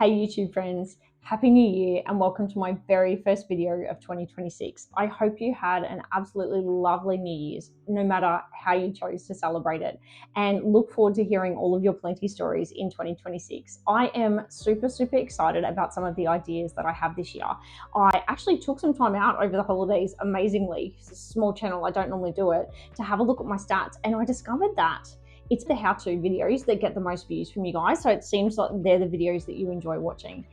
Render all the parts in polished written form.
Hey YouTube friends, Happy New Year and welcome to my very first video of 2026. I hope you had an absolutely lovely New Year's, no matter how you chose to celebrate it, and look forward to hearing all of your plenty stories in 2026. I am super excited about some of the ideas that I have this year. I actually took some time out over the holidays, amazingly, it's a small channel, I don't normally do it, to have a look at my stats, and I discovered that it's the how-to videos that get the most views from you guys. So it seems like they're the videos that you enjoy watching.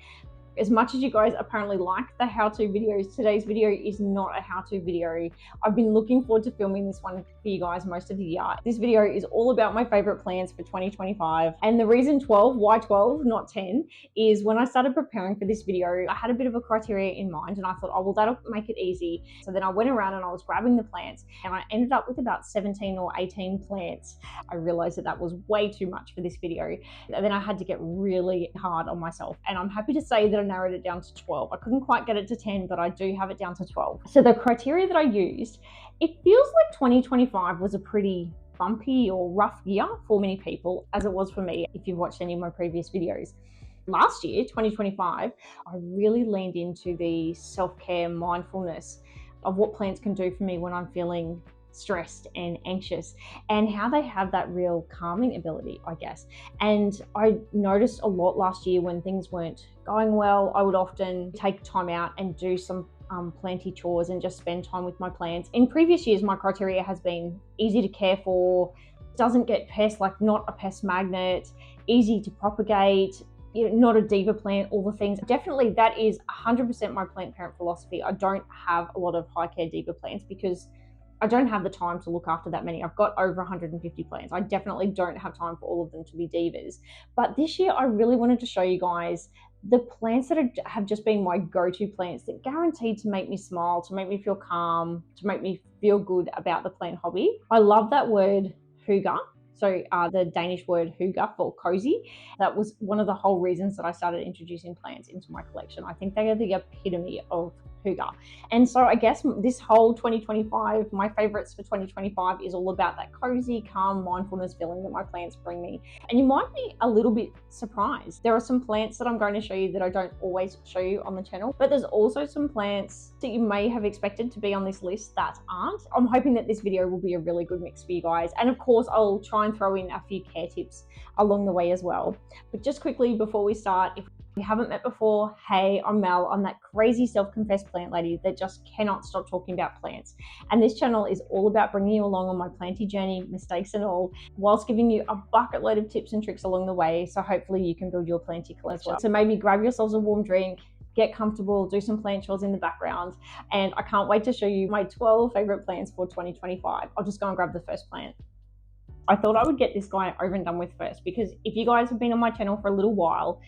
As much as you guys apparently like the how-to videos, today's video is not a how-to video. I've been looking forward to filming this one for you guys most of the year. This video is all about my favorite plants for 2025. And the reason 12, why 12, not 10, is when I started preparing for this video, I had a bit of a criteria in mind and I thought, oh, well, that'll make it easy. So then I went around and I was grabbing the plants and I ended up with about 17 or 18 plants. I realized that that was way too much for this video. And then I had to get really hard on myself. And I'm happy to say that I narrowed it down to 12. I couldn't quite get it to 10, but I do have it down to 12. So the criteria that I used, it feels like 2025 was a pretty bumpy or rough year for many people, as it was for me if you've watched any of my previous videos. Last year, 2025, I really leaned into the self-care mindfulness of what plants can do for me when I'm feeling stressed and anxious, and how they have that real calming ability, I guess. And I noticed a lot last year when things weren't going well, I would often take time out and do some planty chores and just spend time with my plants. In previous years, my criteria has been easy to care for, doesn't get pests, like not a pest magnet, easy to propagate, you know, not a diva plant, all the things. Definitely that is 100% my plant parent philosophy. I don't have a lot of high care diva plants because I don't have the time to look after that many. I've got over 150 plants. I definitely don't have time for all of them to be divas. But this year I really wanted to show you guys the plants that have just been my go-to plants that guaranteed to make me smile, to make me feel calm, to make me feel good about the plant hobby. I love that word hygge. So the Danish word hygge for cozy. That was one of the whole reasons that I started introducing plants into my collection. I think they are the epitome of hygge. And so I guess this whole 2025, my favorites for 2025 is all about that cozy, calm, mindfulness feeling that my plants bring me. And you might be a little bit surprised. There are some plants that I'm going to show you that I don't always show you on the channel, but there's also some plants that you may have expected to be on this list that aren't. I'm hoping that this video will be a really good mix for you guys. And of course, I'll try and throw in a few care tips along the way as well. But just quickly before we start, if we haven't met before, hey, I'm Mel. I'm that crazy self-confessed plant lady that just cannot stop talking about plants. And this channel is all about bringing you along on my planty journey, mistakes and all, whilst giving you a bucket load of tips and tricks along the way. So hopefully you can build your planty collection. So maybe grab yourselves a warm drink, get comfortable, do some plant chores in the background. And I can't wait to show you my 12 favorite plants for 2025. I'll just go and grab the first plant. I thought I would get this guy over and done with first, because if you guys have been on my channel for a little while,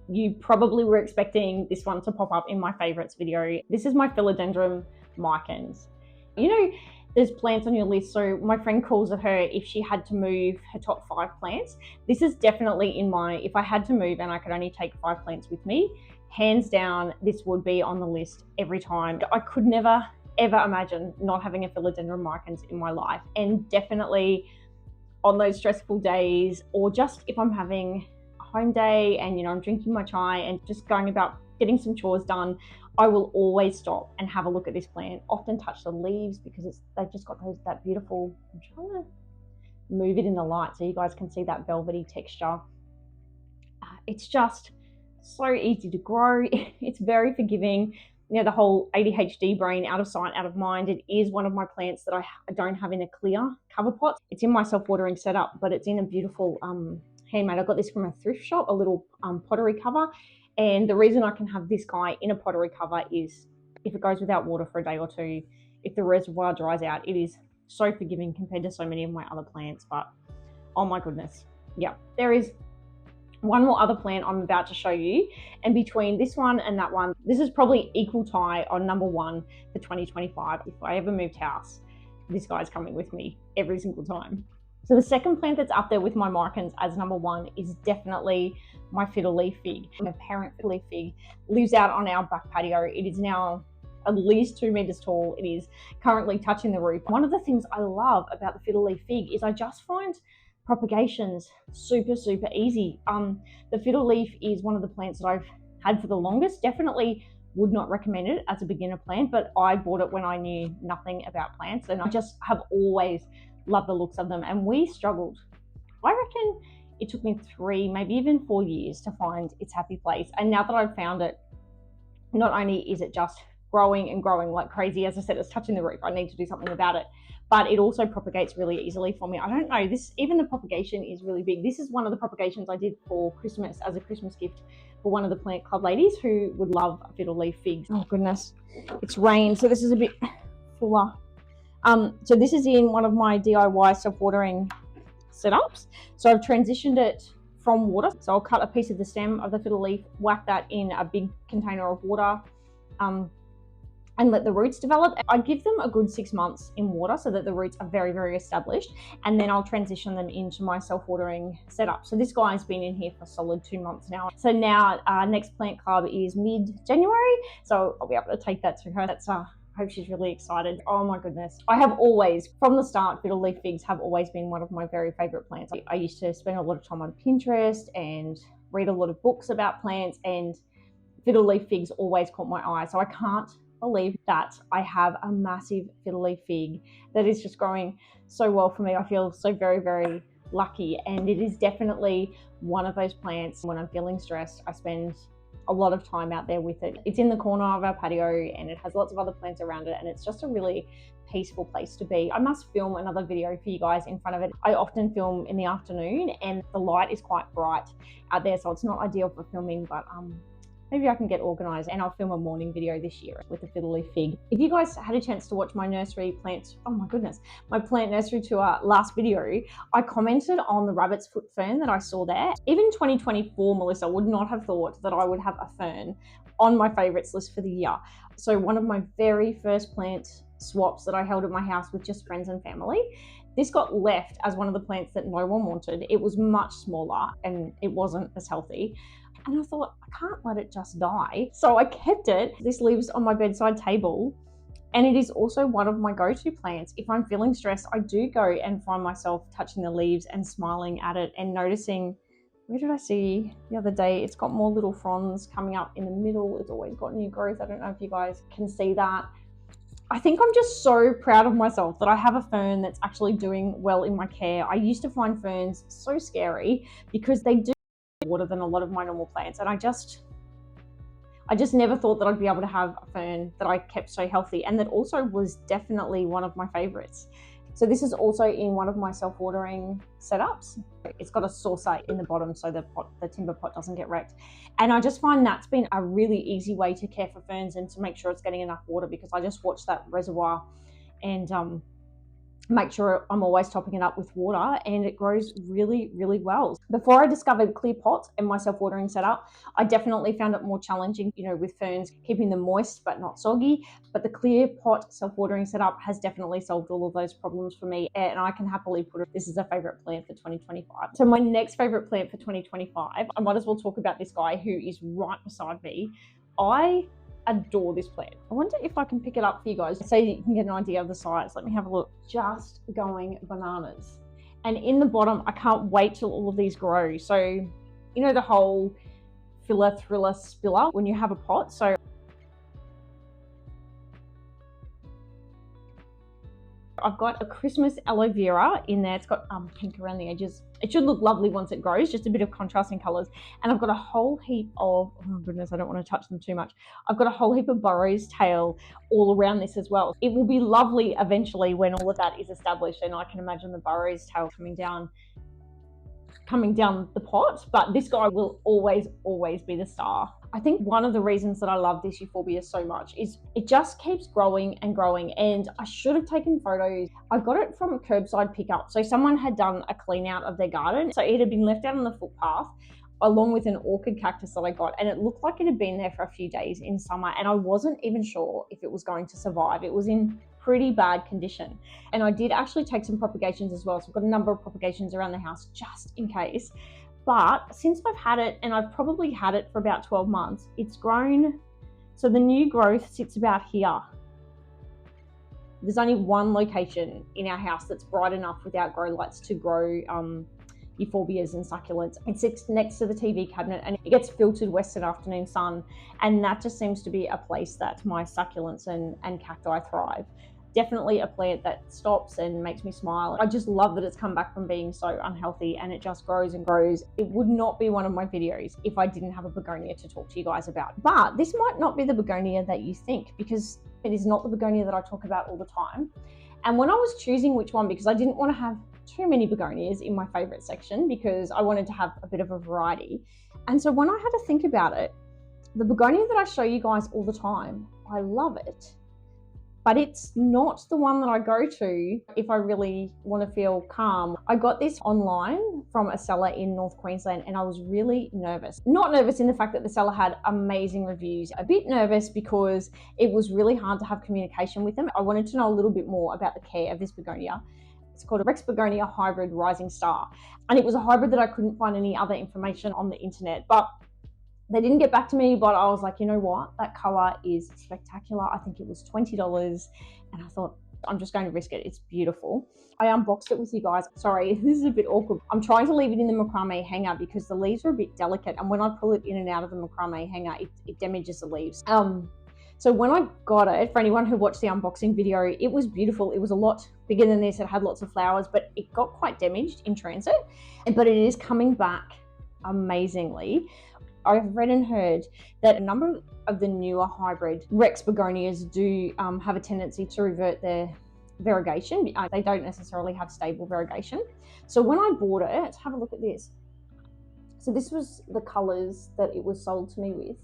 you probably were expecting this one to pop up in my favorites video. This is my Philodendron micans. You know, there's plants on your list, so my friend calls it her if she had to move her top 5 plants. This is definitely in my, if I had to move and I could only take 5 plants with me, hands down, this would be on the list every time. I could never, ever imagine not having a Philodendron micans in my life. And definitely on those stressful days, or just if I'm having home day and, you know, I'm drinking my chai and just going about getting some chores done, I will always stop and have a look at this plant, often touch the leaves because they've just got that beautiful, I'm trying to move it in the light so you guys can see that velvety texture. It's just so easy to grow. It's very forgiving. You know, the whole ADHD brain, out of sight, out of mind. It is one of my plants that I don't have in a clear cover pot. It's in my self-watering setup, but it's in a beautiful handmade. I got this from a thrift shop, a little pottery cover. And the reason I can have this guy in a pottery cover is if it goes without water for a day or two, if the reservoir dries out, it is so forgiving compared to so many of my other plants. But oh my goodness. Yeah, there is one more other plant I'm about to show you, and between this one and that one, this is probably equal tie on number 1 for 2025. If I ever moved house, this guy's coming with me every single time. So the second plant that's up there with my micans as number 1 is definitely my Fiddle Leaf Fig. My parent Fiddle Leaf Fig lives out on our back patio. It is now at least 2 meters tall. It is currently touching the roof. One of the things I love about the Fiddle Leaf Fig is I just find propagation's super easy. The fiddle leaf is one of the plants that I've had for the longest. Definitely would not recommend it as a beginner plant, but I bought it when I knew nothing about plants, and I just have always loved the looks of them. And we struggled. I reckon it took me 3, maybe even 4 years to find its happy place. And now that I've found it, not only is it just growing and growing like crazy, as I said, it's touching the roof, I need to do something about it, but it also propagates really easily for me. I don't know, this, even the propagation is really big. This is one of the propagations I did for Christmas as a Christmas gift for one of the plant club ladies who would love fiddle leaf figs. Oh goodness, it's rained, so this is a bit fuller. So this is in one of my DIY self-watering setups. So I've transitioned it from water. So I'll cut a piece of the stem of the fiddle leaf, whack that in a big container of water, and let the roots develop. I give them a good 6 months in water so that the roots are very established, and then I'll transition them into my self-watering setup. So this guy's been in here for a solid 2 months now. So now our next plant club is mid-January, so I'll be able to take that to her. That's I hope she's really excited. Oh my goodness. I have always, from the start, fiddle leaf figs have always been one of my very favorite plants. I used to spend a lot of time on Pinterest and read a lot of books about plants, and fiddle leaf figs always caught my eye. So I can't believe that I have a massive fiddle leaf fig that is just growing so well for me. I feel so very lucky, and it is definitely one of those plants when I'm feeling stressed, I spend a lot of time out there with it. It's in the corner of our patio and it has lots of other plants around it, and it's just a really peaceful place to be. I must film another video for you guys in front of it. I often film in the afternoon and the light is quite bright out there, so it's not ideal for filming, but maybe I can get organized and I'll film a morning video this year with the fiddle leaf fig. If you guys had a chance to watch my nursery plant, oh my goodness, my plant nursery tour last video, I commented on the rabbit's foot fern that I saw there. Even 2024, Melissa would not have thought that I would have a fern on my favorites list for the year. So one of my very first plant swaps that I held at my house with just friends and family, this got left as one of the plants that no one wanted. It was much smaller and it wasn't as healthy. And I thought, I can't let it just die. So I kept it. This lives on my bedside table. And it is also one of my go-to plants. If I'm feeling stressed, I do go and find myself touching the leaves and smiling at it and noticing, where did I see the other day? It's got more little fronds coming up in the middle. It's always got new growth. I don't know if you guys can see that. I think I'm just so proud of myself that I have a fern that's actually doing well in my care. I used to find ferns so scary because they do water than a lot of my normal plants, and I just never thought that I'd be able to have a fern that I kept so healthy, and that also was definitely one of my favorites. So this is also in one of my self-watering setups. It's got a saucer in the bottom so the timber pot doesn't get wrecked. And I just find that's been a really easy way to care for ferns and to make sure it's getting enough water, because I just watch that reservoir and make sure I'm always topping it up with water, and it grows really well. Before I discovered clear pots and my self-watering setup, I definitely found it more challenging, with ferns, keeping them moist but not soggy. But the clear pot self-watering setup has definitely solved all of those problems for me, and I can happily put it, this is a favorite plant for 2025. So my next favorite plant for 2025, I might as well talk about this guy who is right beside me. I adore this plant. I wonder if I can pick it up for you guys so you can get an idea of the size. Let me have a look. Just going bananas. And in the bottom, I can't wait till all of these grow. So, the whole filler thriller spiller when you have a pot. So I've got a Christmas aloe vera in there. It's got pink around the edges. It should look lovely once it grows, just a bit of contrasting colors. And I've got a whole heap of, oh my goodness, I don't want to touch them too much. I've got a whole heap of burrow's tail all around this as well. It will be lovely eventually when all of that is established, and I can imagine the burrow's tail coming down the pot, but this guy will always be the star. I think one of the reasons that I love this Euphorbia so much is it just keeps growing and growing, and I should have taken photos. I got it from a curbside pickup. So someone had done a clean out of their garden. So it had been left out on the footpath along with an orchid cactus that I got, and it looked like it had been there for a few days in summer, and I wasn't even sure if it was going to survive. It was in pretty bad condition, and I did actually take some propagations as well. So I've got a number of propagations around the house just in case. But since I've had it, and I've probably had it for about 12 months, it's grown. So the new growth sits about here. There's only one location in our house that's bright enough without grow lights to grow euphorbias and succulents. It sits next to the TV cabinet and it gets filtered western afternoon sun, and that just seems to be a place that my succulents and cacti thrive. Definitely a plant that stops and makes me smile. I just love that it's come back from being so unhealthy and it just grows and grows. It would not be one of my videos if I didn't have a begonia to talk to you guys about. But this might not be the begonia that you think, because it is not the begonia that I talk about all the time. And when I was choosing which one, because I didn't want to have too many begonias in my favorite section, because I wanted to have a bit of a variety. And so when I had to think about it, the begonia that I show you guys all the time, I love it, but it's not the one that I go to if I really want to feel calm. I got this online from a seller in North Queensland and I was really nervous. Not nervous in the fact that the seller had amazing reviews, a bit nervous because it was really hard to have communication with them. I wanted to know a little bit more about the care of this begonia. It's called a Begonia Hybrid Rising Star. And it was a hybrid that I couldn't find any other information on the internet, but they didn't get back to me. But I was like, you know what? That color is spectacular. I think it was $20. And I thought, I'm just going to risk it. It's beautiful. I unboxed it with you guys. Sorry, this is a bit awkward. I'm trying to leave it in the macrame hanger because the leaves are a bit delicate. And when I pull it in and out of the macrame hanger, it damages the leaves. So when I got it, for anyone who watched the unboxing video, it was beautiful. It was a lot bigger than this. It had lots of flowers, but it got quite damaged in transit. But it is coming back amazingly. I've read and heard that a number of the newer hybrid Rex begonias do have a tendency to revert their variegation. They don't necessarily have stable variegation. So when I bought it, let's have a look at this. So this was the colors that it was sold to me with,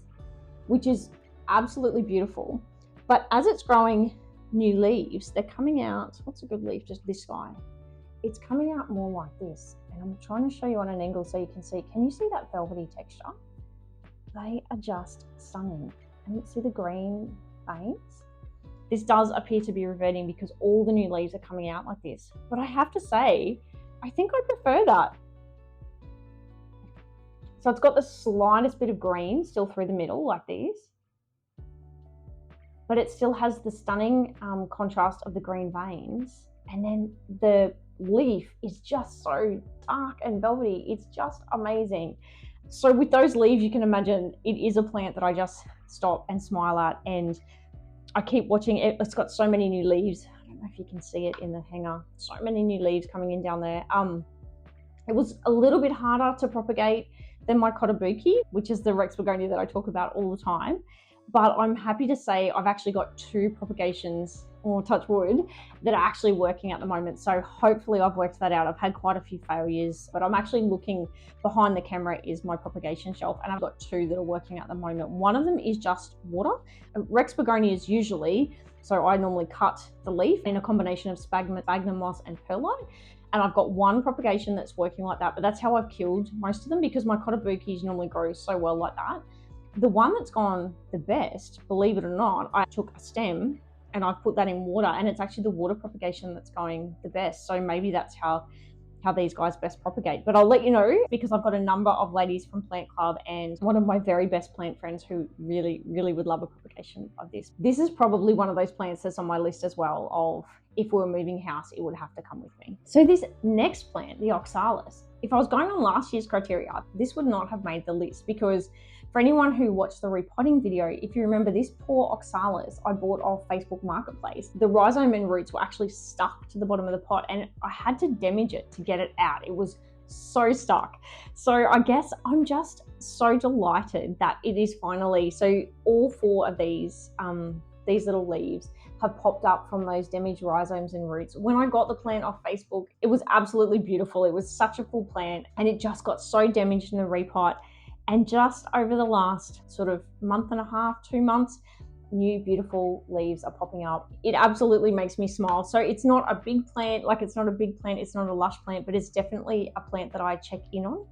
which is absolutely beautiful. But as it's growing new leaves, they're coming out, what's a good leaf? Just this guy. It's coming out more like this. And I'm trying to show you on an angle so you can see. Can you see that velvety texture? They are just stunning. And you see the green veins? This does appear to be reverting because all the new leaves are coming out like this. But I have to say, I think I prefer that. So it's got the slightest bit of green still through the middle like these, but it still has the stunning contrast of the green veins. And then the leaf is just so dark and velvety. It's just amazing. So with those leaves, you can imagine it is a plant that I just stop and smile at, and I keep watching it. It's got so many new leaves. I don't know if you can see it in the hanger. So many new leaves coming in down there. It was a little bit harder to propagate than my kotobuki, which is the Rex begonia that I talk about all the time. But I'm happy to say I've actually got 2 propagations, or touch wood, that are actually working at the moment. So hopefully I've worked that out. I've had quite a few failures, but I'm actually looking behind the camera is my propagation shelf, and I've got 2 that are working at the moment. One of them is just water. Rex begonias usually, so I normally cut the leaf in a combination of sphagnum moss and perlite. And I've got 1 propagation that's working like that, but that's how I've killed most of them because my kotobukis normally grow so well like that. The one that's gone the best, believe it or not, I took a stem and I've put that in water, and it's actually the water propagation that's going the best. So maybe that's how these guys best propagate. But I'll let you know because I've got a number of ladies from Plant Club and one of my very best plant friends who really, really would love a propagation of this. This is probably one of those plants that's on my list as well of if we were moving house, it would have to come with me. So this next plant, the Oxalis, if I was going on last year's criteria, this would not have made the list because for anyone who watched the repotting video, if you remember this poor Oxalis I bought off Facebook Marketplace, the rhizome and roots were actually stuck to the bottom of the pot and I had to damage it to get it out. It was so stuck. So I guess I'm just so delighted that it is finally, so all 4 of these little leaves have popped up from those damaged rhizomes and roots. When I got the plant off Facebook, it was absolutely beautiful. It was such a full plant and it just got so damaged in the repot. And just over the last sort of month and a half, 2 months, new beautiful leaves are popping up. It absolutely makes me smile. So it's not a big plant, like it's not a big plant, it's not a lush plant, but it's definitely a plant that I check in on.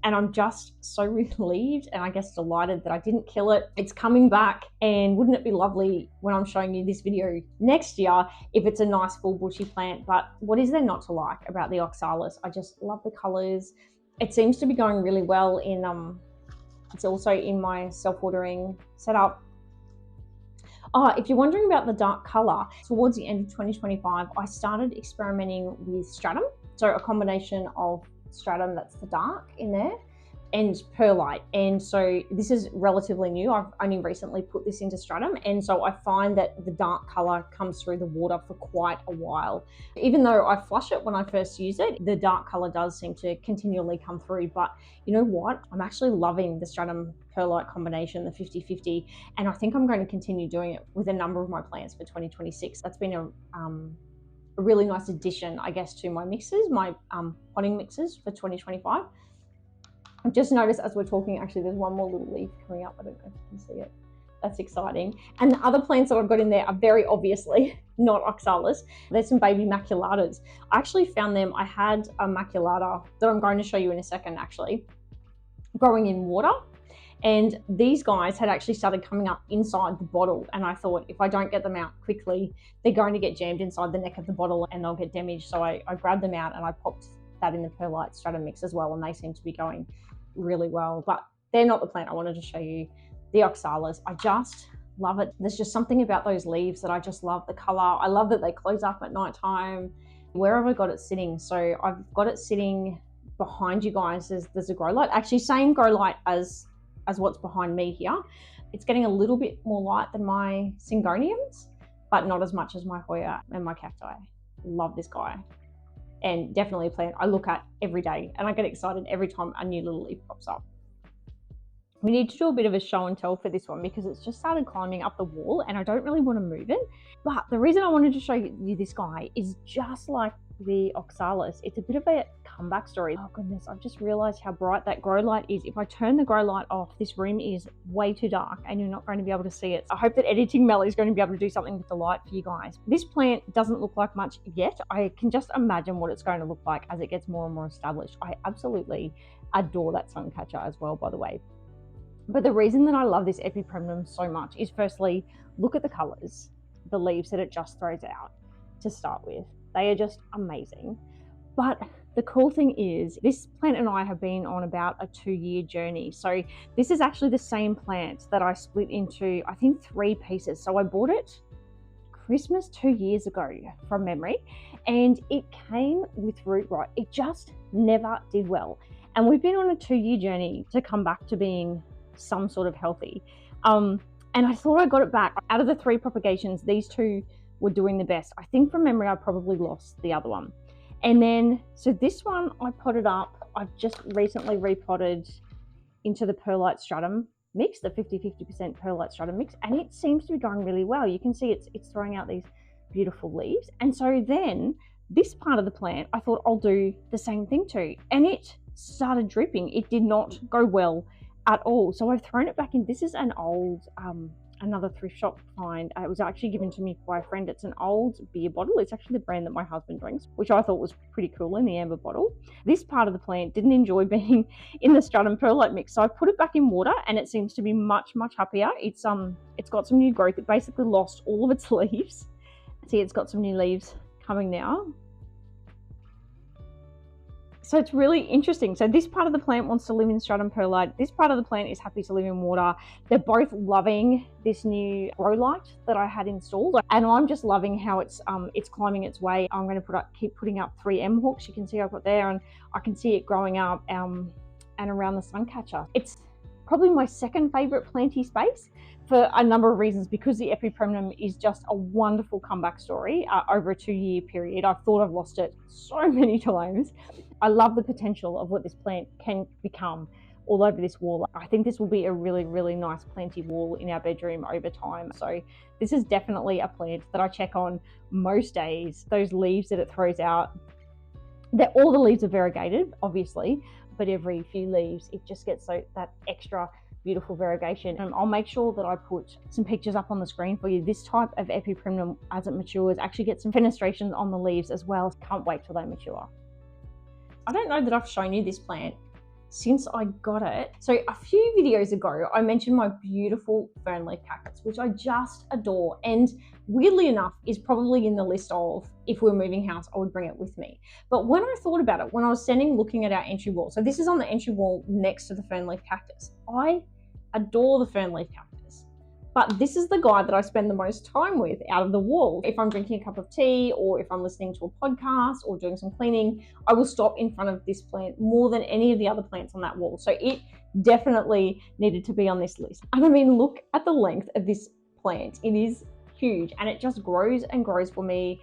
And I'm just so relieved and I guess delighted that I didn't kill it. It's coming back, and wouldn't it be lovely when I'm showing you this video next year if it's a nice full bushy plant. But what is there not to like about the Oxalis? I just love the colors. It seems to be going really well in, it's also in my self-watering setup. If you're wondering about the dark color, towards the end of 2025, I started experimenting with stratum. So a combination of stratum, that's the dark in there, and perlite. And so this is relatively new. I've only recently put this into stratum, and so I find that the dark color comes through the water for quite a while. Even though I flush it when I first use it, the dark color does seem to continually come through. But you know what? I'm actually loving the stratum perlite combination, the 50-50, and I think I'm going to continue doing it with a number of my plants for 2026. That's been a really nice addition, I guess, to my mixes, my potting mixes for 2025. I've just noticed as we're talking, actually, there's one more little leaf coming up. I don't know if you can see it. That's exciting. And the other plants that I've got in there are very obviously not Oxalis. There's some baby maculatas. I actually found them. I had a maculata that I'm going to show you in a second, actually, growing in water. And these guys had actually started coming up inside the bottle. And I thought, if I don't get them out quickly, they're going to get jammed inside the neck of the bottle and they'll get damaged. So I grabbed them out and I popped that in the perlite stratum mix as well. And they seem to be going really well, but they're not the plant I wanted to show you. The Oxalis, I just love it. There's just something about those leaves that I just love. The color, I love that they close up at nighttime. Where have I got it sitting? So I've got it sitting behind you guys. There's a grow light, actually same grow light as what's behind me here. It's getting a little bit more light than my syngoniums, but not as much as my Hoya and my cacti. Love this guy. And definitely a plant I look at every day, and I get excited every time a new little leaf pops up. We need to do a bit of a show and tell for this one because it's just started climbing up the wall and I don't really want to move it. But the reason I wanted to show you this guy is just like the Oxalis. It's a bit of a comeback story. Oh goodness, I've just realized how bright that grow light is. If I turn the grow light off, this room is way too dark and you're not going to be able to see it. I hope that editing Mel is going to be able to do something with the light for you guys. This plant doesn't look like much yet. I can just imagine what it's going to look like as it gets more and more established. I absolutely adore that suncatcher as well, by the way. But the reason that I love this Epipremnum so much is, firstly, look at the colors, the leaves that it just throws out to start with. They are just amazing. But the cool thing is, this plant and I have been on about a 2-year journey. So this is actually the same plant that I split into, I think, 3 pieces. So I bought it Christmas 2 years ago from memory, and it came with root rot. It just never did well. And we've been on a 2-year journey to come back to being some sort of healthy. And I thought I got it back. Out of the 3 propagations, these 2 were doing the best. I think from memory, I probably lost the other one. And then, so this one I potted up. I've just recently repotted into the perlite stratum mix, the 50-50% perlite stratum mix, and it seems to be going really well. You can see it's throwing out these beautiful leaves. And so then this part of the plant, I thought I'll do the same thing to, and it started dripping. It did not go well at all. So I've thrown it back in. This is an old, another thrift shop find. It was actually given to me by a friend. It's an old beer bottle. It's actually the brand that my husband drinks, which I thought was pretty cool, in the amber bottle. This part of the plant didn't enjoy being in the stratum perlite mix, so I put it back in water and it seems to be much happier. It's got some new growth. It basically lost all of its leaves. See, it's got some new leaves coming now. So it's really interesting. So this part of the plant wants to live in stratum perlite. This part of the plant is happy to live in water. They're both loving this new grow light that I had installed, and I'm just loving how it's climbing its way. I'm going to keep putting up 3 M hooks. You can see I've got there, and I can see it growing up and around the sun catcher. It's probably my second favorite planty space for a number of reasons, because the Epipremnum is just a wonderful comeback story over a 2-year period. I thought I've lost it so many times. I love the potential of what this plant can become all over this wall. I think this will be a really nice planty wall in our bedroom over time. So this is definitely a plant that I check on most days. Those leaves that it throws out, all the leaves are variegated, obviously, but every few leaves it just gets that extra beautiful variegation. And I'll make sure that I put some pictures up on the screen for you. This type of Epipremnum, as it matures, actually gets some fenestrations on the leaves as well. Can't wait till they mature. I don't know that I've shown you this plant since I got it. So a few videos ago, I mentioned my beautiful Fern Leaf Cactus, which I just adore. And weirdly enough, is probably in the list of, if we were moving house, I would bring it with me. But when I thought about it, when I was looking at our entry wall, so this is on the entry wall next to the Fern Leaf Cactus. I adore the Fern Leaf Cactus, But this is the guy that I spend the most time with out of the wall. If I'm drinking a cup of tea, or if I'm listening to a podcast or doing some cleaning, I will stop in front of this plant more than any of the other plants on that wall. So it definitely needed to be on this list. And I mean, look at the length of this plant. It is huge, and it just grows and grows for me.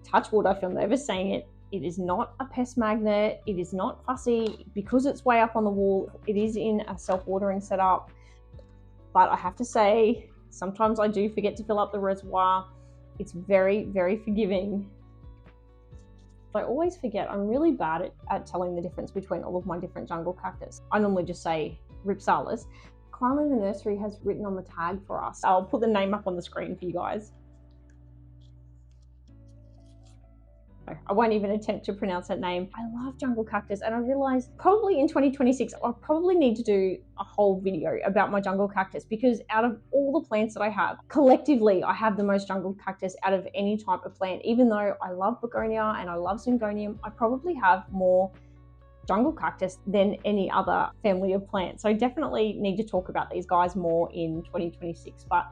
Touch wood, I feel nervous saying it. It is not a pest magnet. It is not fussy because it's way up on the wall. It is in a self-watering setup. But I have to say, sometimes I do forget to fill up the reservoir. It's very, very forgiving. I always forget. I'm really bad at telling the difference between all of my different jungle cactus. I normally just say Rhipsalis. Kindly the Nursery has written on the tag for us. I'll put the name up on the screen for you guys. I won't even attempt to pronounce that name. I love jungle cactus, and I realized probably in 2026, I'll probably need to do a whole video about my jungle cactus, because out of all the plants that I have, collectively, I have the most jungle cactus out of any type of plant. Even though I love begonia and I love syngonium, I probably have more jungle cactus than any other family of plants. So I definitely need to talk about these guys more in 2026. But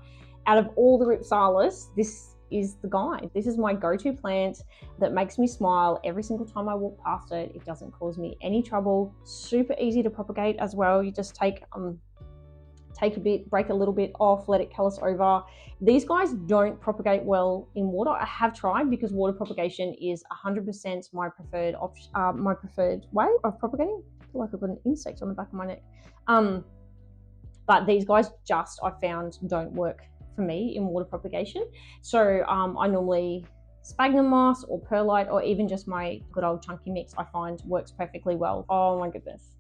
out of all the Rhipsalis, this is the guy. This is my go-to plant that makes me smile every single time I walk past it. It doesn't cause me any trouble. Super easy to propagate as well. You just take a bit, break a little bit off, let it callus over. These guys don't propagate well in water. I have tried, because water propagation is 100% my preferred option, my preferred way of propagating. I feel like I've got an insect on the back of my neck. But these guys just, I found, don't work for me in water propagation. So I normally sphagnum moss or perlite, or even just my good old chunky mix, I find works perfectly well. Oh my goodness.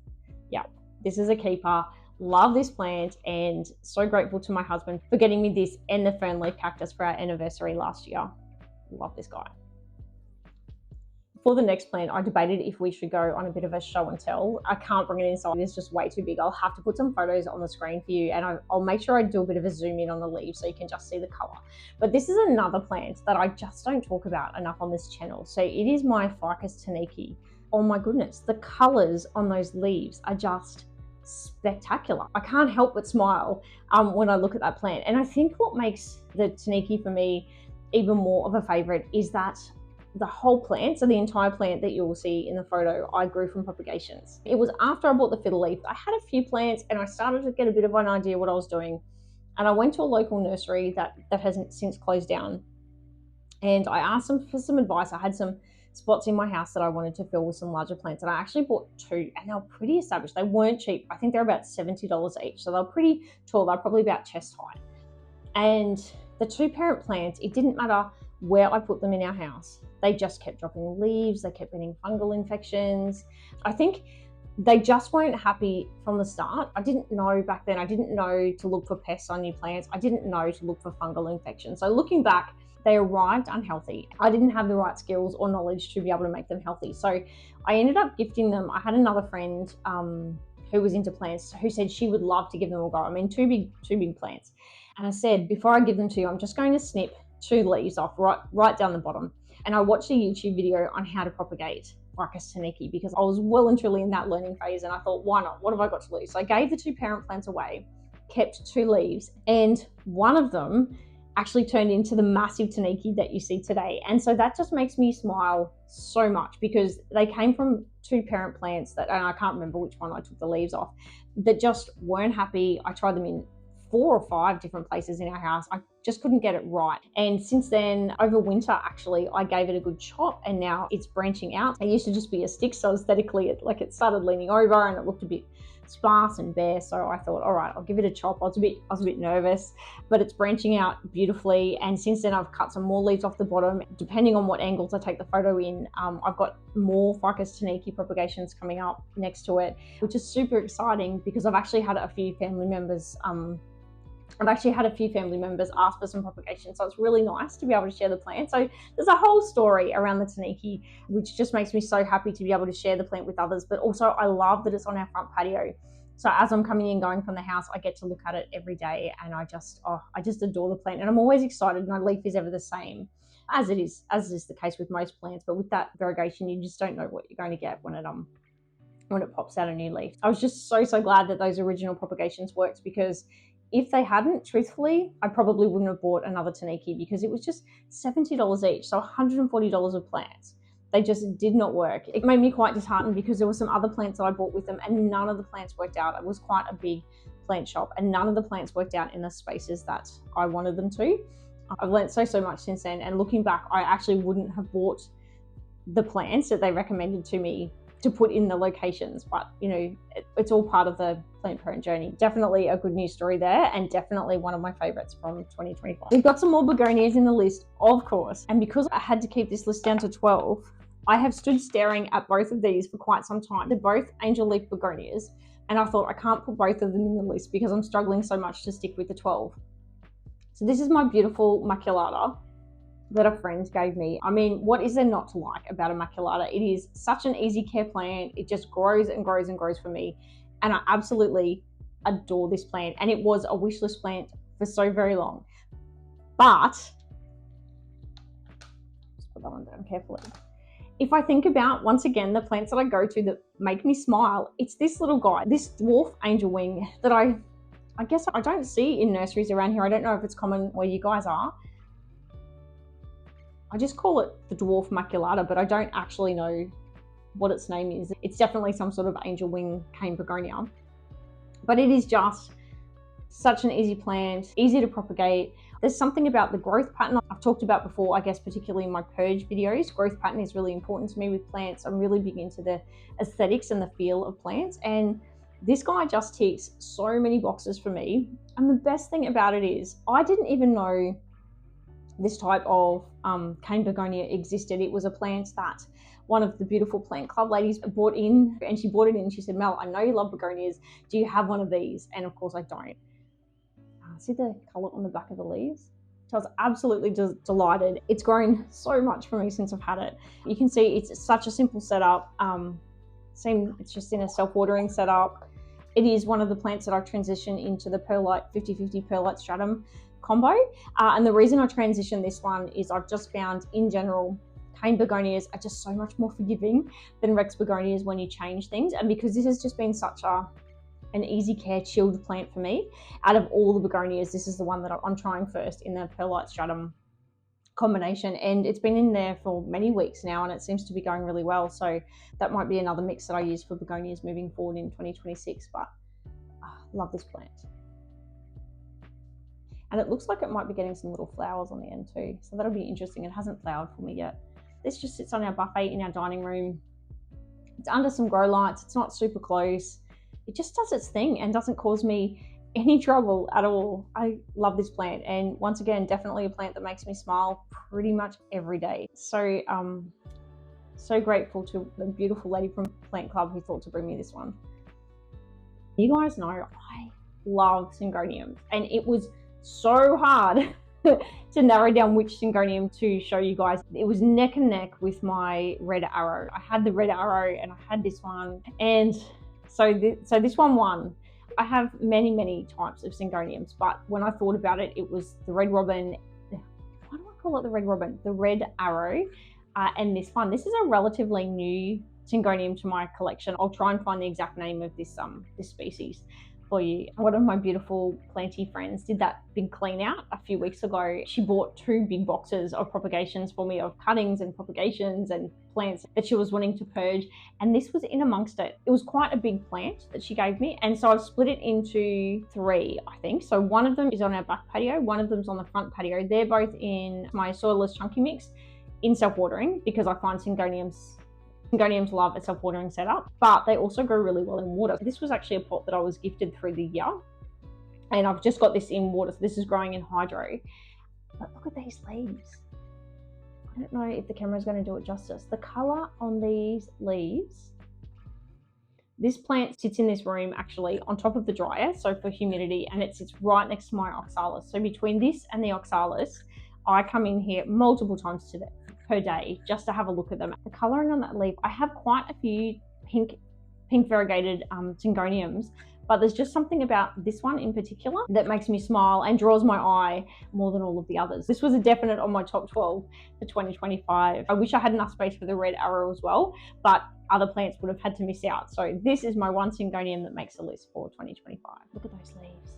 Yeah, this is a keeper. Love this plant, and so grateful to my husband for getting me this and the Fern Leaf Cactus for our anniversary last year. Love this guy. For the next plant, I debated if we should go on a bit of a show and tell. I can't bring it inside, it's just way too big. I'll have to put some photos on the screen for you, and I'll make sure I do a bit of a zoom in on the leaves so you can just see the color. But this is another plant that I just don't talk about enough on this channel. So it is my Ficus Tineke. Oh my goodness, the colors on those leaves are just spectacular. I can't help but smile when I look at that plant. And I think what makes the Tineke for me even more of a favorite is that the whole plant, so the entire plant that you will see in the photo, I grew from propagations. It was after I bought the fiddle leaf. I had a few plants and I started to get a bit of an idea what I was doing. And I went to a local nursery that has since closed down. And I asked them for some advice. I had some spots in my house that I wanted to fill with some larger plants. And I actually bought two, and they were pretty established. They weren't cheap. I think they're about $70 each. So they're pretty tall. They're probably about chest height. And the two parent plants, it didn't matter where I put them in our house. They just kept dropping leaves. They kept getting fungal infections. I think they just weren't happy from the start. I didn't know back then. I didn't know to look for pests on new plants. I didn't know to look for fungal infections. So looking back, they arrived unhealthy. I didn't have the right skills or knowledge to be able to make them healthy. So I ended up gifting them. I had another friend who was into plants who said she would love to give them a go. I mean, two big plants. And I said, before I give them to you, I'm just going to snip 2 leaves off right down the bottom. And I watched a YouTube video on how to propagate Ficus Tineke, because I was well and truly in that learning phase, and I thought, why not? What have I got to lose? So I gave the 2 parent plants away, kept 2 leaves, and one of them actually turned into the massive Tineke that you see today. And so that just makes me smile so much, because they came from 2 parent plants that, and I can't remember which one I took the leaves off, that just weren't happy. I tried them in 4 or 5 different places in our house. I just couldn't get it right. And since then, over winter, actually, I gave it a good chop, and now it's branching out. It used to just be a stick, so aesthetically, it started leaning over and it looked a bit sparse and bare. So I thought, all right, I'll give it a chop. I was a bit nervous, but it's branching out beautifully. And since then, I've cut some more leaves off the bottom. Depending on what angles I take the photo in, I've got more Ficus Tineke propagations coming up next to it, which is super exciting, because I've actually had a few family members ask for some propagation. So it's really nice to be able to share the plant. So there's a whole story around the Tineke, which just makes me so happy to be able to share the plant with others. But also I love that it's on our front patio. So as I'm coming in, going from the house, I get to look at it every day, and I just adore the plant. And I'm always excited. My leaf is ever the same, as is the case with most plants. But with that variegation, you just don't know what you're going to get when it pops out a new leaf. I was just so glad that those original propagations worked, because If they hadn't, truthfully, I probably wouldn't have bought another Tineke because it was just $70 each, so $140 of plants. They just did not work. It made me quite disheartened because there were some other plants that I bought with them and none of the plants worked out. It was quite a big plant shop and none of the plants worked out in the spaces that I wanted them to. I've learned so much since then, and looking back, I actually wouldn't have bought the plants that they recommended to me to put in the locations, but you know, it's all part of the plant parent journey. Definitely a good news story there, and definitely one of my favorites from 2025. We've got some more begonias in the list, of course, and because I had to keep this list down to 12, I have stood staring at both of these for quite some time. They're both angel leaf begonias, and I thought I can't put both of them in the list because I'm struggling so much to stick with the 12. So this is my beautiful maculata that a friend gave me. I mean, what is there not to like about a maculata? It is such an easy care plant. It just grows and grows and grows for me. And I absolutely adore this plant. And it was a wish list plant for so very long. But, just put that one down carefully. If I think about, once again, the plants that I go to that make me smile, it's this little guy, this dwarf angel wing that I guess I don't see in nurseries around here. I don't know if it's common where you guys are. I just call it the dwarf maculata, but I don't actually know what its name is. It's definitely some sort of angel wing cane begonia, but it is just such an easy plant, easy to propagate. There's something about the growth pattern I've talked about before, I guess particularly in my purge videos. Growth pattern is really important to me with plants. I'm really big into the aesthetics and the feel of plants, and this guy just ticks so many boxes for me. And the best thing about it is I didn't even know this type of cane begonia existed. It was a plant that one of the beautiful plant club ladies bought in, and she bought it in and she said, Mel, I know you love begonias. Do you have one of these? And of course I don't. See the color on the back of the leaves? So I was absolutely delighted. It's grown so much for me since I've had it. You can see it's such a simple setup. It's just in a self-watering setup. It is one of the plants that I've transitioned into the perlite 50-50 perlite stratum combo. And the reason I transitioned this one is I've just found in general cane begonias are just so much more forgiving than Rex begonias when you change things. And because this has just been such an easy care chilled plant for me, out of all the begonias, this is the one that I'm trying first in the perlite stratum combination, and it's been in there for many weeks now and it seems to be going really well. So that might be another mix that I use for begonias moving forward in 2026. But love this plant. And it looks like it might be getting some little flowers on the end too, so that'll be interesting. It hasn't flowered for me yet. This just sits on our buffet in our dining room. It's under some grow lights. It's not super close. It just does its thing and doesn't cause me any trouble at all. I love this plant, and once again, definitely a plant that makes me smile pretty much every day. So so grateful to the beautiful lady from Plant Club who thought to bring me this one. You guys know I love syngoniums, and it was so hard to narrow down which syngonium to show you guys. It was neck and neck with my red arrow. I had the red arrow and I had this one, and so this one won. I have many types of syngoniums, but when I thought about it, it was the red robin. Why do I call it the red robin? The red arrow, and this one. This is a relatively new syngonium to my collection. I'll try and find the exact name of this species for you. One of my beautiful planty friends did that big clean out a few weeks ago. She bought 2 big boxes of propagations for me, of cuttings and propagations and plants that she was wanting to purge, and this was in amongst it. It was quite a big plant that she gave me, and so I've split it into 3, I think. So one of them is on our back patio, one of them's on the front patio. They're both in my soilless chunky mix in self-watering, because I find syngoniums love a self-watering setup, but they also grow really well in water. This was actually a pot that I was gifted through the year, and I've just got this in water, so this is growing in hydro. But look at these leaves. I don't know if the camera is going to do it justice. The color on these leaves. This plant sits in this room actually on top of the dryer, so for humidity, and it sits right next to my Oxalis. So between this and the Oxalis, I come in here multiple times per day just to have a look at them. The coloring on that leaf, I have quite a few pink variegated syngoniums, but there's just something about this one in particular that makes me smile and draws my eye more than all of the others. This was a definite on my top 12 for 2025. I wish I had enough space for the red arrow as well, but other plants would have had to miss out. So this is my one syngonium that makes the list for 2025. Look at those leaves.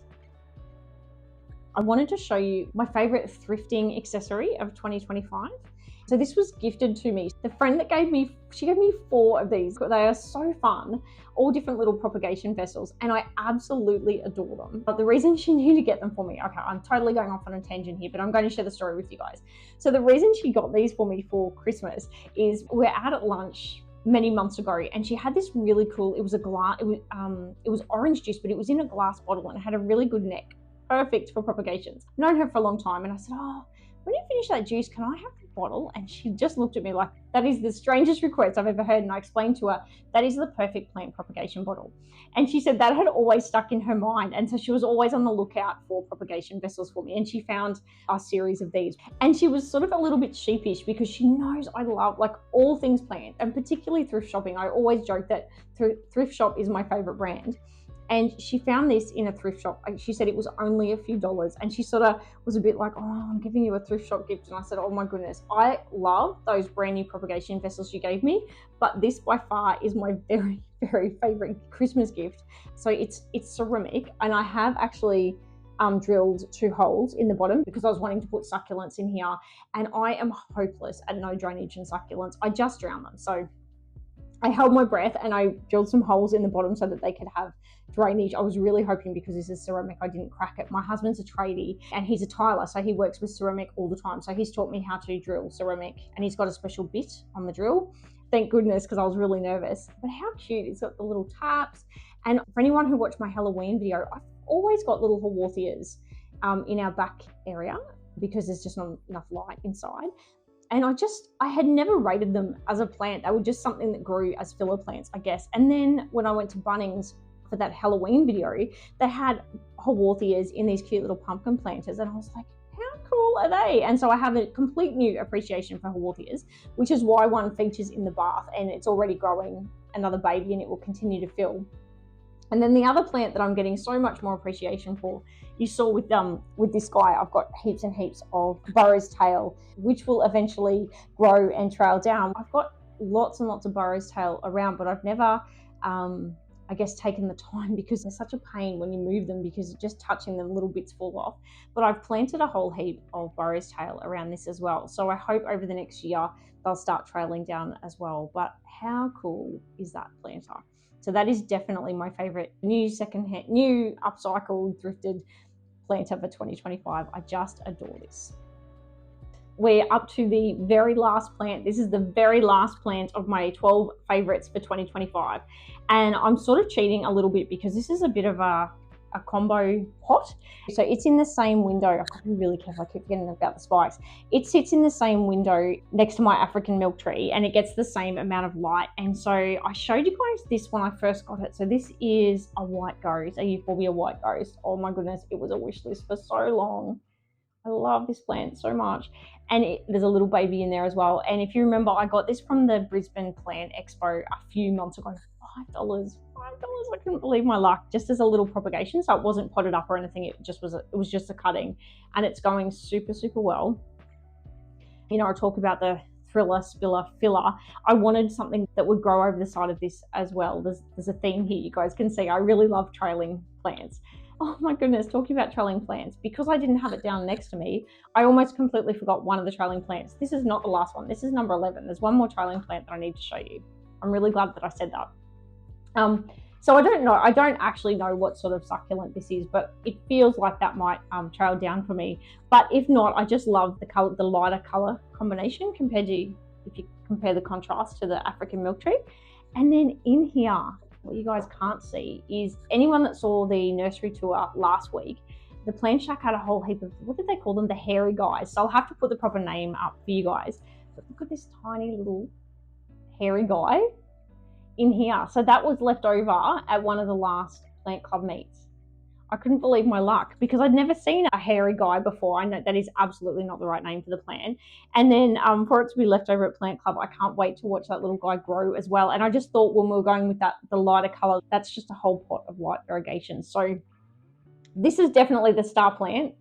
I wanted to show you my favorite thrifting accessory of 2025. So this was gifted to me. The friend that she gave me 4 of these. They are so fun, all different little propagation vessels, and I absolutely adore them. But the reason she knew to get them for me, okay, I'm totally going off on a tangent here, but I'm going to share the story with you guys. So the reason she got these for me for Christmas is we're out at lunch many months ago, and she had this really cool, it was orange juice, but it was in a glass bottle and it had a really good neck. Perfect for propagations. I've known her for a long time, and I said, oh, when you finish that juice, can I have the bottle? And she just looked at me like, that is the strangest request I've ever heard. And I explained to her, that is the perfect plant propagation bottle. And she said that had always stuck in her mind. And so she was always on the lookout for propagation vessels for me. And she found a series of these. And she was sort of a little bit sheepish because she knows I love like all things plant, and particularly thrift shopping. I always joke that thrift shop is my favorite brand. And she found this in a thrift shop. She said it was only a few dollars, and she sort of was a bit like, oh, I'm giving you a thrift shop gift. And I said, oh my goodness, I love those brand new propagation vessels you gave me, but this by far is my very, very favorite Christmas gift. So it's ceramic, and I have actually drilled 2 holes in the bottom because I was wanting to put succulents in here, and I am hopeless at no drainage in succulents. I just drown them. So I held my breath and I drilled some holes in the bottom so that they could have drainage. I was really hoping, because this is ceramic, I didn't crack it. My husband's a tradie and he's a tiler, so he works with ceramic all the time. So he's taught me how to drill ceramic, and he's got a special bit on the drill. Thank goodness, because I was really nervous. But how cute. It's got the little taps. And for anyone who watched my Halloween video, I've always got little Haworthias in our back area because there's just not enough light inside. And I had never rated them as a plant. They were just something that grew as filler plants, I guess. And then when I went to Bunnings for that Halloween video, they had Haworthias in these cute little pumpkin planters. And I was like, how cool are they? And so I have a complete new appreciation for Haworthias, which is why one features in the bath, and it's already growing another baby and it will continue to fill. And then the other plant that I'm getting so much more appreciation for, you saw with this guy, I've got heaps and heaps of Burrows tail, which will eventually grow and trail down. I've got lots and lots of Burrows tail around, but I've never, I guess, taken the time, because they're such a pain when you move them, because just touching them, little bits fall off. But I've planted a whole heap of Burrows tail around this as well. So I hope over the next year they'll start trailing down as well. But how cool is that planter? So that is definitely my favorite new upcycled, thrifted planter for 2025. I just adore this. We're up to the very last plant. This is the very last plant of my 12 favorites for 2025. And I'm sort of cheating a little bit because this is a bit of a combo pot. So it's in the same window. I've got to be really careful. I keep forgetting about the spikes. It sits in the same window next to my African milk tree, and it gets the same amount of light. And so I showed you guys this when I first got it. So this is a white ghost, a Euphorbia white ghost. Oh my goodness, it was a wish list for so long. I love this plant so much. And there's a little baby in there as well. And if you remember, I got this from the Brisbane Plant Expo a few months ago. $5. I couldn't believe my luck, just as a little propagation. So it wasn't potted up or anything. It was just a cutting, and it's going super, super well. You know, I talk about the thriller, spiller, filler. I wanted something that would grow over the side of this as well. There's a theme here, you guys can see. I really love trailing plants. Oh my goodness, talking about trailing plants, because I didn't have it down next to me, I almost completely forgot one of the trailing plants. This is not the last one. This is number 11. There's one more trailing plant that I need to show you. I'm really glad that I said that. So I don't actually know what sort of succulent this is, but it feels like that might trail down for me. But if not, I just love the lighter color combination compared to, if you compare the contrast to the African milk tree. And then in here, what you guys can't see is, anyone that saw the nursery tour last week, the plant shack had a whole heap of, what did they call them? The hairy guys. So I'll have to put the proper name up for you guys. But look at this tiny little hairy guy in here. So that was left over at one of the last plant club meets. I couldn't believe my luck, because I'd never seen a hairy guy before. I know that is absolutely not the right name for the plant. And then for it to be left over at plant club, I can't wait to watch that little guy grow as well. And I just thought, when we were going with the lighter color, that's just a whole pot of light irrigation. So this is definitely the star plant.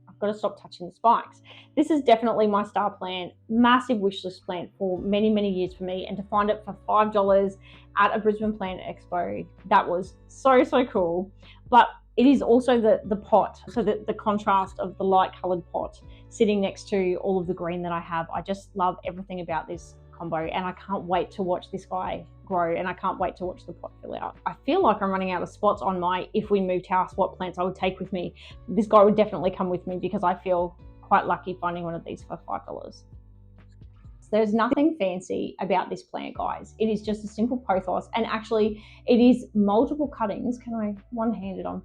I've got to stop touching the spikes. This is definitely my star plant, massive wish list plant for many, many years for me. And to find it for $5 at a Brisbane Plant Expo, that was so, so cool. But It is also the pot, so the contrast of the light coloured pot sitting next to all of the green that I have. I just love everything about this combo, and I can't wait to watch this guy grow, and I can't wait to watch the pot fill out. I feel like I'm running out of spots on my if we moved house, what plants I would take with me. This guy would definitely come with me because I feel quite lucky finding one of these for $5. There's nothing fancy about this plant, guys. It is just a simple pothos, and actually it is multiple cuttings. Can I one-handed? I'm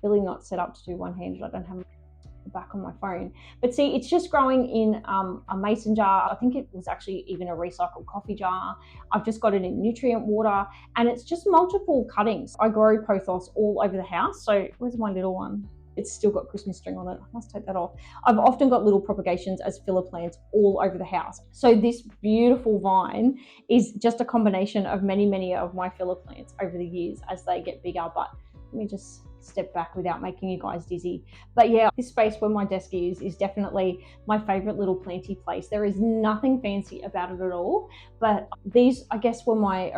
really not set up to do one-handed. I don't have the back on my phone, but see, it's just growing in a mason jar. I think it was actually even a recycled coffee jar. I've just got it in nutrient water, and it's just multiple cuttings. I grow pothos all over the house. So where's my little one? It's still got Christmas string on it. I must take that off. I've often got little propagations as filler plants all over the house. So this beautiful vine is just a combination of many of my filler plants over the years as they get bigger. But let me just step back without making you guys dizzy. But yeah, this space where my desk is definitely my favorite little planty place. There is nothing fancy about it at all, but these, I guess, were my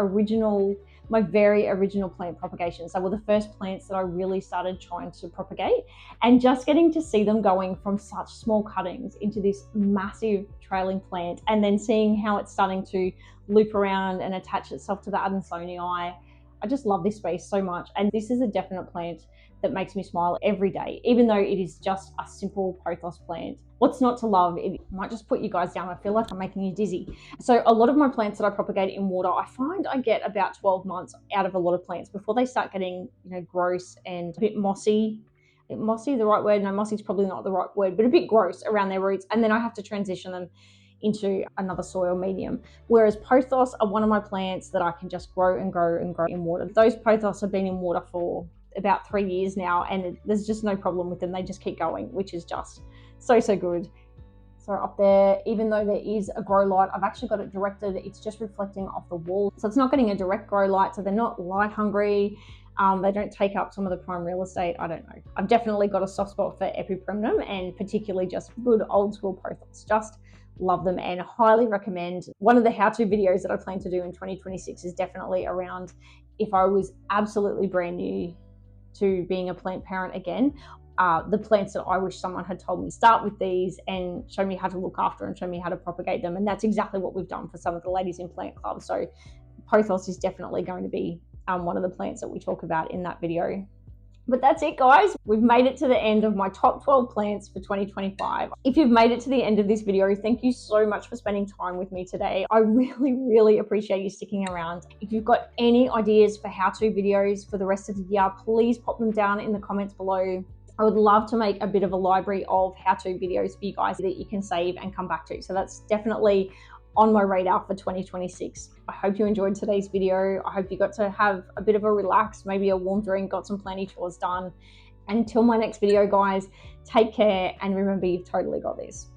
very original plant propagations. They were the first plants that I really started trying to propagate, and just getting to see them going from such small cuttings into this massive trailing plant, and then seeing how it's starting to loop around and attach itself to the Adansonii. I just love this space so much, and this is a definite plant that makes me smile every day, even though it is just a simple pothos plant. What's not to love? It might just put you guys down. I feel like I'm making you dizzy. So a lot of my plants that I propagate in water, I find I get about 12 months out of a lot of plants before they start getting, gross and a bit mossy. Mossy, the right word? No, mossy is probably not the right word, but a bit gross around their roots, and then I have to transition them into another soil medium. Whereas pothos are one of my plants that I can just grow and grow and grow in water. Those pothos have been in water for about 3 years now, and there's just no problem with them. They just keep going, which is just so good. So up there, even though there is a grow light, I've actually got it directed. It's just reflecting off the wall, so it's not getting a direct grow light, so they're not light hungry. They don't take up some of the prime real estate. I don't know. I've definitely got a soft spot for Epipremnum, and particularly just good old school pothos. Just love them and highly recommend. One of the how-to videos that I plan to do in 2026 is definitely around if I was absolutely brand new to being a plant parent again, the plants that I wish someone had told me. Start with these and show me how to look after and show me how to propagate them. And that's exactly what we've done for some of the ladies in Plant Club. So pothos is definitely going to be one of the plants that we talk about in that video. But that's it, guys. We've made it to the end of my top 12 plants for 2025. If you've made it to the end of this video, thank you so much for spending time with me today. I really appreciate you sticking around. If you've got any ideas for how-to videos for the rest of the year, please pop them down in the comments below. I would love to make a bit of a library of how-to videos for you guys that you can save and come back to. So that's definitely on my radar for 2026. I hope you enjoyed today's video. I hope you got to have a bit of a relax, maybe a warm drink, got some planty chores done. Until my next video, guys, take care and remember, you've totally got this.